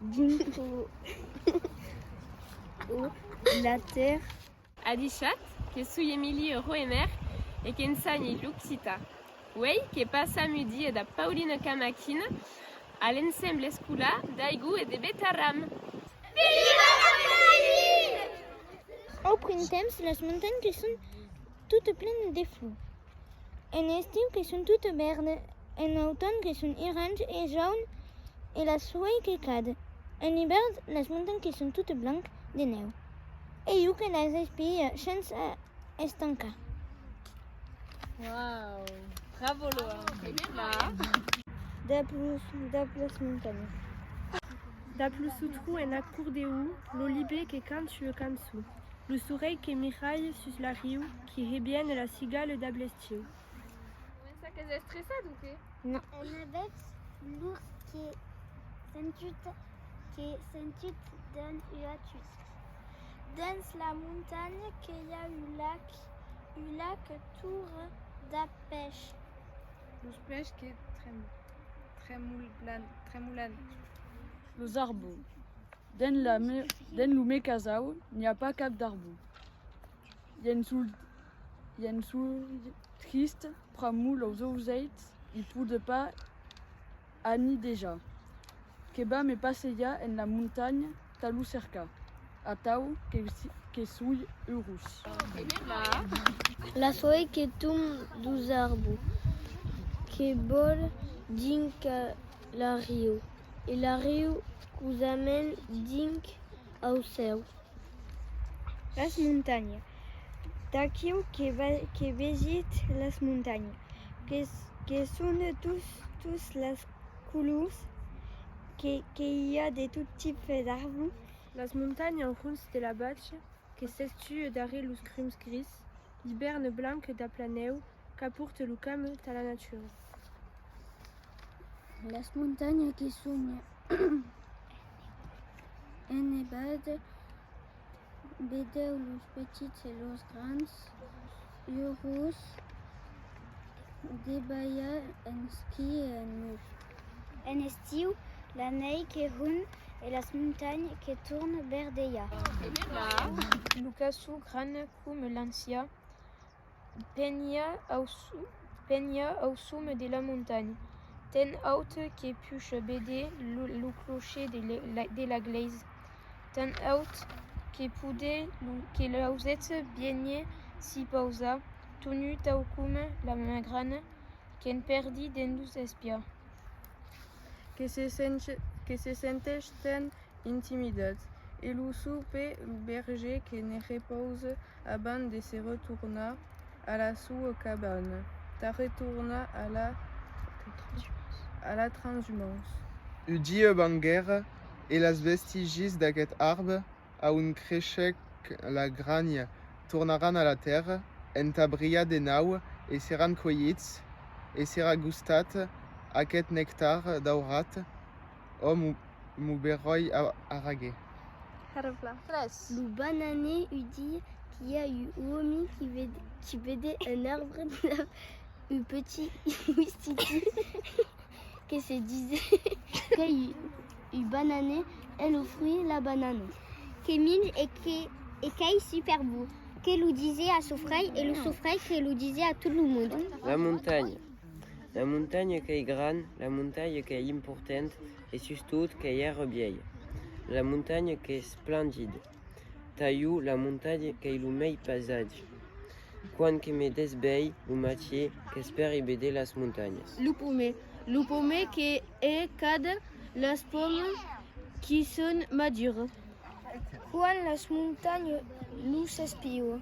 dinco la terre. Adichat, che sui Emili Roemer e che insegni Luxita. Wei, che passa mudi da Pauline Kamakin à l'ensemble Escula d'Aigou et de Betaram. Au printemps, les montagnes qui sont toutes pleines de flous. En estiu qui sont toutes verdes. En automne qui sont oranges et jaunes et la feuille qui cade. En hiver, les montagnes qui sont toutes blanches de neu. Et you que les espilles sense estancar. Wow, bravo Loa. Da plus montagnes. Da plus soutru en accour de ou, l'olibé que cante sur le cansu. Le soleil qui miraille sur la riu, qui rebienne la cigale d'ablestiu. Ça que c'est stressant ou quoi? Non. En avec l'ours qui s'intitule d'un hiatus. Dans la montagne qu'il y a un lac tour de pêche. Le pêche qui est très moulant. Les arbres. Dans l'humé casau, il n'y a pas cap d'arbre. Il y a une soul triste, pramoul aux oseilles, il poude pas ani déjà. Keba me passeia en la montagne, talou cerca. Atau que souille eurus. La feuille qui tombe dos arbres, qui vole dinca la rio, et la rio vous amène dinc au céu. Les montagnes. D'aquí qui visite les montagnes, qui sont tous les couleurs, qu'il y a de tout type d'arbres. Las montagnes en rousse de la batche, que s'estuent d'arrêt los crims gris, l'hiberne blanc da planeu, qu'apporte le calme à la nature. Les montagnes qui sont ennevadas, vedeu los petits et los grands, eurus, de ballar en ski et en mur. En estiu, la neige qui rune et les montagnes qui tournent vers d'ella. Lucasu gran cum l'ancia, peña au somme de la montagne, ten haute qui puche baider le clocher de la glaise, ten haute qui poudait que l'ausette biennier si pausa, tenu tau cum la magrane, qu'en perdit d'endus espia. Que se senten intimidat, et le soupe le berger qui ne repose avant de se retourner à la sous cabane, ta retourna à la transhumance. Udie banguère et les vestiges d'aquest arbre, à un creixec la gragne, tournaran à la terre, en tabria de nau, et seran collits, et sera gustat aquest nectar daurat, muberoi aragué. Le bananier eût dit qu'il y a eu Omi qui vedait un arbre un petit ouistiti que se disait qu'il y bananier et le fruit la banane. Qui mine et qui est super beau. Qui le disait à Soufraï et le Soufraï qui le disait à tout le monde. La montagne qui est grande, la montagne qui est importante et surtout qui est vieille. La montagne qui est splendide. Taillou, la montagne qui est le meilleur paysage. Quand que me desveille, le métier qui espère y béder les montagnes. Le pommet qui est cade les pommes qui sont madures. Quand les montagnes nous espient.